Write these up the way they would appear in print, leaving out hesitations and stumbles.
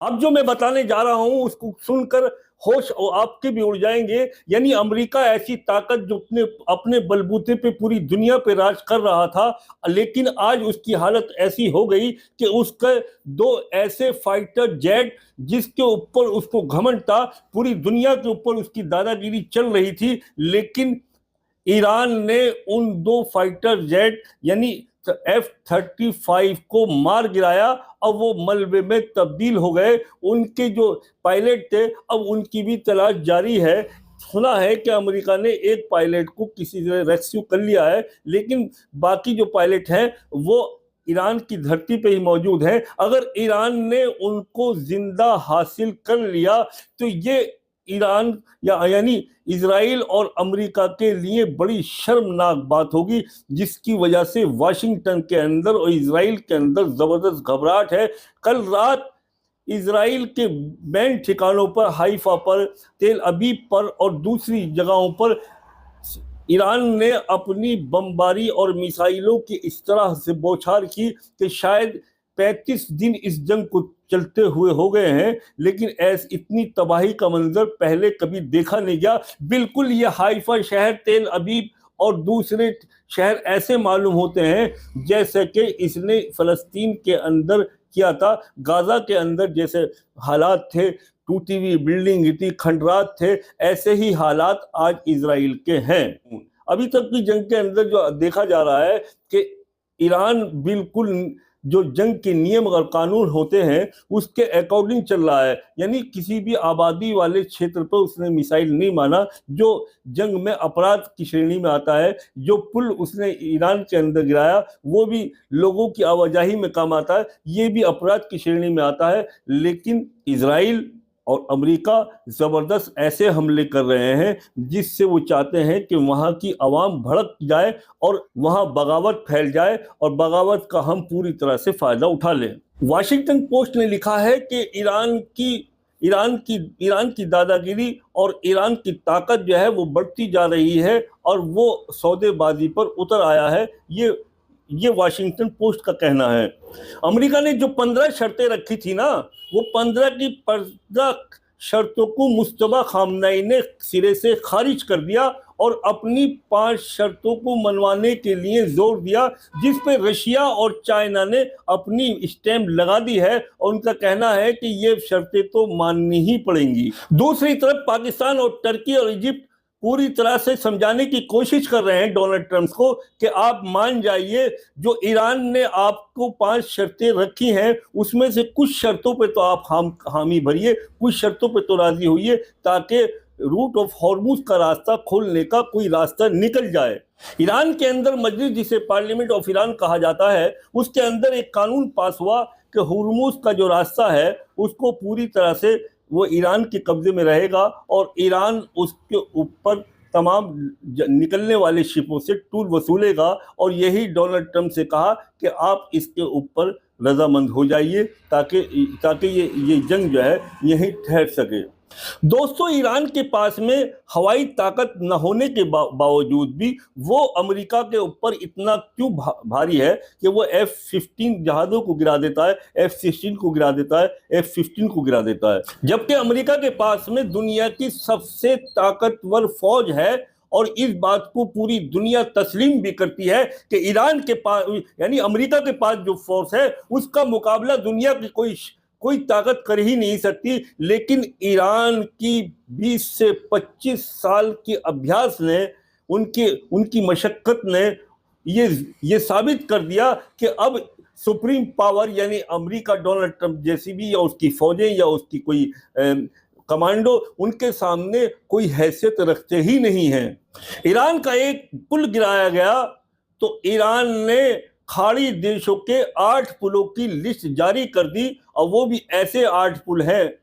अब जो मैं बताने जा रहा हूं उसको सुनकर होश आपके भी उड़ जाएंगे। यानी अमेरिका ऐसी ताकत जो अपने अपने बलबूते पे पूरी दुनिया पे राज कर रहा था, लेकिन आज उसकी हालत ऐसी हो गई कि उसके दो ऐसे फाइटर जेट जिसके ऊपर उसको घमंड था, पूरी दुनिया के ऊपर उसकी दादागिरी चल रही थी, लेकिन ईरान ने उन दो फाइटर जेट यानी F-35 को मार गिराया। अब वो मलबे में तब्दील हो गए। उनके जो पायलट थे अब उनकी भी तलाश जारी है। सुना है कि अमेरिका ने एक पायलट को किसी तरह रेस्क्यू कर लिया है, लेकिन बाकी जो पायलट हैं वो ईरान की धरती पे ही मौजूद हैं। अगर ईरान ने उनको जिंदा हासिल कर लिया तो ये ईरान यानी इजराइल और अमेरिका के लिए बड़ी शर्मनाक बात होगी, जिसकी वजह से वाशिंगटन के अंदर और इजराइल के अंदर जबरदस्त घबराहट है। कल रात इजराइल के मेन ठिकानों पर, हाइफा पर, तेल अबीब पर और दूसरी जगहों पर ईरान ने अपनी बमबारी और मिसाइलों की इस तरह से बौछार की कि शायद 35 दिन इस जंग को चलते हुए हो गए हैं, लेकिन ऐसी इतनी तबाही का मंजर पहले कभी देखा नहीं गया। बिल्कुल ये हाइफा शहर, तेल अबीब और दूसरे शहर ऐसे मालूम होते हैं जैसे कि इसने फलस्तीन के अंदर किया था। गाजा के अंदर जैसे हालात थे, टूटी हुई बिल्डिंग थी, खंडरात थे, ऐसे ही हालात आज इजराइल के हैं। अभी तक की जंग के अंदर जो देखा जा रहा है कि ईरान बिल्कुल जो जंग के नियम और कानून होते हैं उसके अकॉर्डिंग चल रहा है। यानी किसी भी आबादी वाले क्षेत्र पर उसने मिसाइल नहीं माना, जो जंग में अपराध की श्रेणी में आता है। जो पुल उसने ईरान के अंदर गिराया वो भी लोगों की आवाजाही में काम आता है, ये भी अपराध की श्रेणी में आता है। लेकिन इजराइल और अमेरिका जबरदस्त ऐसे हमले कर रहे हैं जिससे वो चाहते हैं कि वहां की आवाम भड़क जाए और वहां बगावत फैल जाए, और बगावत का हम पूरी तरह से फायदा उठा लें। वाशिंगटन पोस्ट ने लिखा है कि ईरान की दादागिरी और ईरान की ताकत जो है वो बढ़ती जा रही है और वो सौदेबाजी पर उतर आया है। ये वाशिंगटन पोस्ट का कहना है। अमेरिका ने जो 15 शर्तें रखी थी ना, वो 15 की 15 शर्तों को मुस्तफा खामनई ने सिरे से खारिज कर दिया और अपनी 5 शर्तों को मनवाने के लिए जोर दिया, जिस पे रशिया और चाइना ने अपनी स्टैंप लगा दी है और उनका कहना है कि ये शर्तें तो माननी ही पड़ेंगी। दूसरी तरफ पाकिस्तान और टर्की और इजिप्ट पूरी तरह से समझाने की कोशिश कर रहे हैं डोनाल्ड ट्रंप को कि आप मान जाइए, जो ईरान ने आपको 5 शर्तें रखी हैं उसमें से कुछ शर्तों पे तो आप हामी भरिए, कुछ शर्तों पे तो राजी होइए, ताकि रूट ऑफ हॉर्मुज का रास्ता खोलने का कोई रास्ता निकल जाए। ईरान के अंदर मजलिस, जिसे पार्लियामेंट ऑफ ईरान कहा जाता है, उसके अंदर एक कानून पास हुआ कि हॉर्मुज का जो रास्ता है उसको पूरी तरह से वो ईरान के कब्जे में रहेगा और ईरान उसके ऊपर तमाम निकलने वाले शिपों से टूल वसूलेगा। और यही डोनाल्ड ट्रंप से कहा कि आप इसके ऊपर रजामंद हो जाइए ताकि ये जंग जो है यहीं ठहर सके। दोस्तों, ईरान के पास में हवाई ताकत न होने के बावजूद भी वो अमेरिका के ऊपर इतना क्यों भारी है कि वो F-15 जहाज़ों को गिरा देता है, F-16 को गिरा देता है, F-15 को गिरा देता है, जबकि अमेरिका के पास में दुनिया की सबसे ताकतवर फौज है। और इस बात को पूरी दुनिया तस्लीम भी करती है कि ईरान के पास यानी अमेरिका के पास जो फोर्स है उसका मुकाबला दुनिया की कोई ताकत कर ही नहीं सकती। लेकिन ईरान की 20 से 25 साल की अभ्यास ने, उनकी मशक्कत ने ये साबित कर दिया कि अब सुप्रीम पावर यानी अमेरिका, डोनाल्ड ट्रंप जैसी भी, या उसकी फौजें या उसकी कोई कमांडो, उनके सामने कोई हैसियत रखते ही नहीं हैं। ईरान का एक पुल गिराया गया तो ईरान ने खाड़ी देशों के 8 पुलों की लिस्ट जारी कर दी, और वो भी ऐसे 8 पुल हैं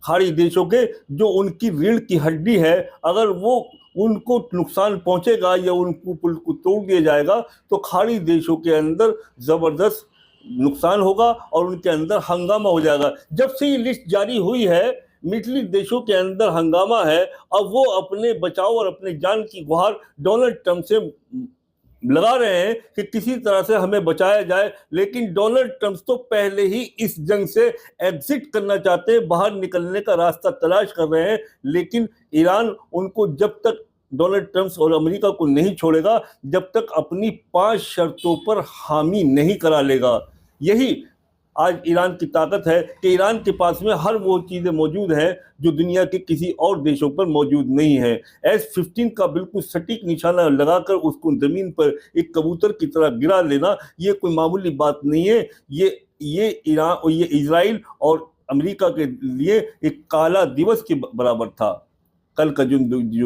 खाड़ी देशों के जो उनकी रीढ़ की हड्डी है। अगर वो उनको नुकसान पहुंचेगा या उनको पुल को तोड़ दिया जाएगा तो खाड़ी देशों के अंदर जबरदस्त नुकसान होगा और उनके अंदर हंगामा हो जाएगा। जब से ये लिस्ट जारी हुई है, मिडल देशों के अंदर हंगामा है। अब वो अपने बचाव और अपने जान की गुहार डोनाल्ड ट्रंप से लगा रहे हैं कि किसी तरह से हमें बचाया जाए, लेकिन डोनाल्ड ट्रंप तो पहले ही इस जंग से एग्जिट करना चाहते हैं, बाहर निकलने का रास्ता तलाश कर रहे हैं। लेकिन ईरान उनको जब तक डोनाल्ड ट्रंप और अमेरिका को नहीं छोड़ेगा, जब तक अपनी 5 शर्तों पर हामी नहीं करा लेगा। यही आज ईरान की ताकत है कि ईरान के पास में हर वो चीज़ें मौजूद हैं जो दुनिया के किसी और देशों पर मौजूद नहीं है। S-15 का बिल्कुल सटीक निशाना लगाकर उसको ज़मीन पर एक कबूतर की तरह गिरा लेना, ये कोई मामूली बात नहीं है। ये ईरान और ये इजराइल और अमेरिका के लिए एक काला दिवस के बराबर था। कल का जो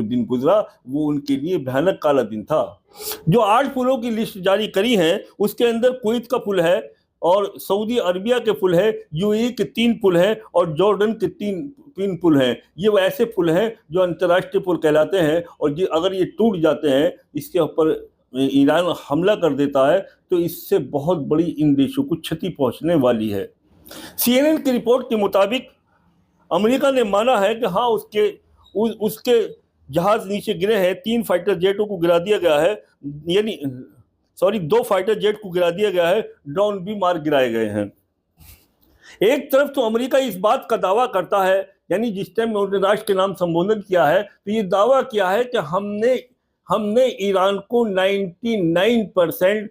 दिन गुजरा वो उनके लिए भयानक काला दिन था। जो 8 पुलों की लिस्ट जारी करी है उसके अंदर कुवैत का पुल है और सऊदी अरबिया के पुल है, यूएई के 3 पुल हैं और जॉर्डन के 3 पुल हैं। ये वो ऐसे पुल हैं जो अंतर्राष्ट्रीय पुल कहलाते हैं, और ये अगर ये टूट जाते हैं, इसके ऊपर ईरान हमला कर देता है, तो इससे बहुत बड़ी इन देशों को क्षति पहुंचने वाली है। CNN की रिपोर्ट के मुताबिक अमेरिका ने माना है कि हाँ उसके जहाज नीचे गिरे हैं, 3 फाइटर जेटों को गिरा दिया गया है, यानी 2 फाइटर जेट को गिरा दिया गया है, ड्रोन भी मार गिराए गए हैं। एक तरफ तो अमेरिका इस बात का दावा करता है, यानी जिस टाइम उन्होंने राष्ट्र के नाम संबोधन किया है तो ये दावा किया है कि हमने ईरान को 99%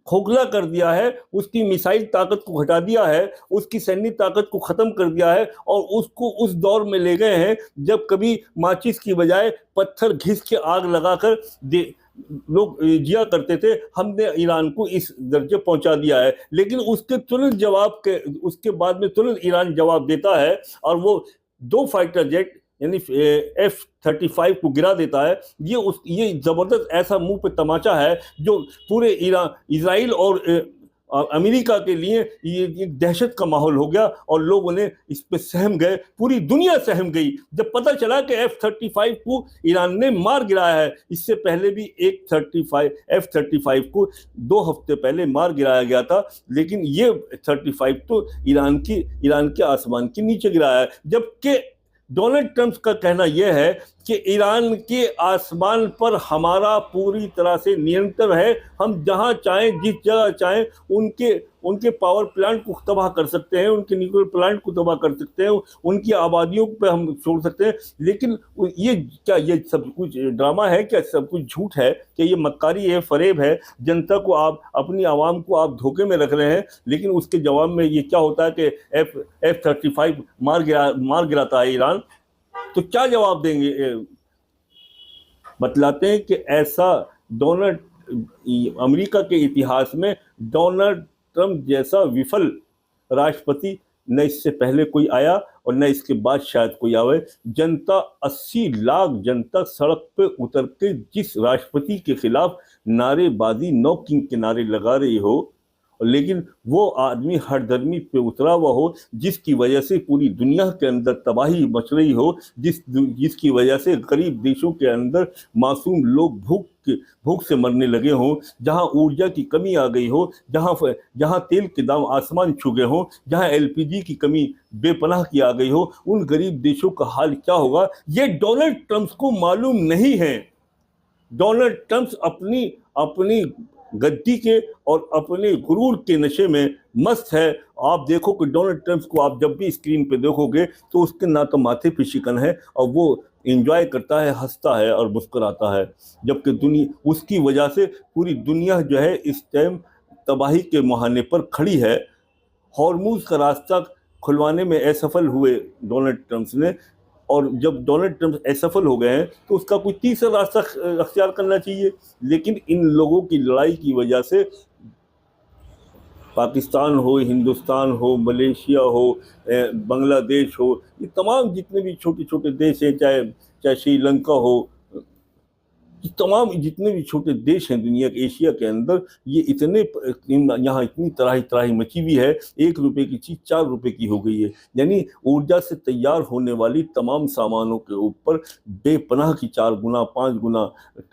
खोखला कर दिया है, उसकी मिसाइल ताकत को घटा दिया है, उसकी सैन्य ताकत को खत्म कर दिया है और उसको उस दौर में ले गए हैं जब कभी माचिस की बजाय पत्थर घिस के आग लगाकर लोग जिया करते थे। हमने ईरान को इस दर्जे पहुंचा दिया है। लेकिन उसके बाद में तुरंत ईरान जवाब देता है और वो 2 फाइटर जेट यानी F-35 को गिरा देता है। ये जबरदस्त ऐसा मुंह पे तमाचा है जो पूरे इजराइल और अमेरिका के लिए ये एक दहशत का माहौल हो गया और लोगों ने इस पे सहम गए, पूरी दुनिया सहम गई जब पता चला कि F-35 को ईरान ने मार गिराया है। इससे पहले भी एक F-35 को 2 हफ्ते पहले मार गिराया गया था, लेकिन ये 35 तो ईरान के आसमान के नीचे गिराया है। जबकि डोनाल्ड ट्रंप का कहना यह है कि ईरान के आसमान पर हमारा पूरी तरह से नियंत्रण है, हम जहां चाहें जिस जगह चाहें उनके पावर प्लांट को तबाह कर सकते हैं, उनके न्यूक्लियर प्लांट को तबाह कर सकते हैं, उनकी आबादियों पे हम छोड़ सकते हैं। लेकिन ये सब कुछ ड्रामा है क्या? सब कुछ झूठ है कि ये मक्कारी है, फरेब है? जनता को अपनी आवाम को आप धोखे में रख रहे हैं, लेकिन उसके जवाब में ये क्या होता है कि F-35 मार गिराता है ईरान। तो क्या जवाब देंगे? बतलाते हैं कि ऐसा अमेरिका के इतिहास में डोनाल्ड ट्रंप जैसा विफल राष्ट्रपति न इससे पहले कोई आया और न इसके बाद शायद कोई आवे। 80 लाख जनता सड़क पे उतर के जिस राष्ट्रपति के खिलाफ नारेबाजी, नो किंग के नारे लगा रही हो, लेकिन वो आदमी हरदर्मी पे उतरा हुआ हो, जिसकी वजह से पूरी दुनिया के अंदर तबाही मच रही हो, जिसकी वजह से गरीब देशों के अंदर मासूम लोग भूख से मरने लगे हों, जहां ऊर्जा की कमी आ गई हो, जहां तेल के दाम आसमान छू गए हों, जहां LPG की कमी बेपनाह की आ गई हो, उन गरीब देशों का हाल क्या होगा ये डोनाल्ड ट्रंप को मालूम नहीं है। डोनाल्ड ट्रंप अपनी गद्दी के और अपने गुरूर के नशे में मस्त है। आप देखो कि डोनाल्ड ट्रंप को आप जब भी स्क्रीन पे देखोगे तो उसके ना तो माथे पे शिकन है और वो एंजॉय करता है, हंसता है और मुस्कुराता है, जबकि उसकी वजह से पूरी दुनिया जो है इस टाइम तबाही के मुहाने पर खड़ी है। हॉर्मुज का रास्ता खुलवाने में असफल हुए डोनाल्ड ट्रंप ने, और जब डोनाल्ड ट्रंप असफल हो गए हैं तो उसका कोई तीसरा रास्ता अख्तियार करना चाहिए। लेकिन इन लोगों की लड़ाई की वजह से पाकिस्तान हो, हिंदुस्तान हो, मलेशिया हो, बांग्लादेश हो, ये तमाम जितने भी छोटे छोटे देश हैं, चाहे श्रीलंका हो, ये तमाम जितने भी छोटे देश हैं दुनिया के, एशिया के अंदर, ये यहाँ इतनी तराही मची हुई है। 1 रुपए की चीज़ 4 रुपए की हो गई है। यानी ऊर्जा से तैयार होने वाली तमाम सामानों के ऊपर बेपनाह की 4 गुना 5 गुना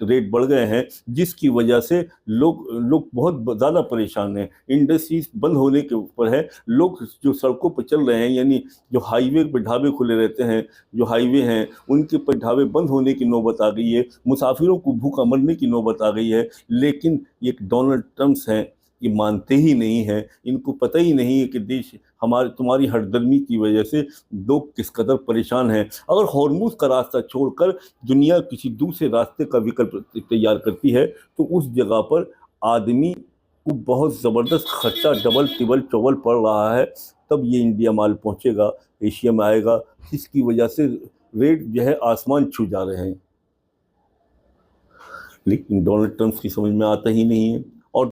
रेट बढ़ गए हैं, जिसकी वजह से लोग बहुत ज़्यादा परेशान हैं। इंडस्ट्रीज बंद होने के ऊपर है, लोग जो सड़कों पर चल रहे हैं, यानी जो हाईवे पर ढाबे खुले रहते हैं, जो हाईवे हैं उनके पर ढाबे बंद होने की नौबत आ गई है। मुसाफिरों को भूखा मरने की नौबत आ गई है। लेकिन ये डोनाल्ड ट्रम्प हैं, ये मानते ही नहीं हैं। इनको पता ही नहीं है कि देश हमारे तुम्हारी हठधर्मी की वजह से लोग किस कदर परेशान हैं। अगर हॉर्मुज का रास्ता छोड़कर दुनिया किसी दूसरे रास्ते का विकल्प तैयार करती है तो उस जगह पर आदमी को बहुत ज़बरदस्त खर्चा डबल टिबल चौबल पड़ रहा है। तब ये इंडिया माल पहुंचेगा, एशिया में आएगा, जिसकी वजह से रेट जो है आसमान छू जा रहे हैं। लेकिन डोनाल्ड ट्रम्प की समझ में आता ही नहीं है।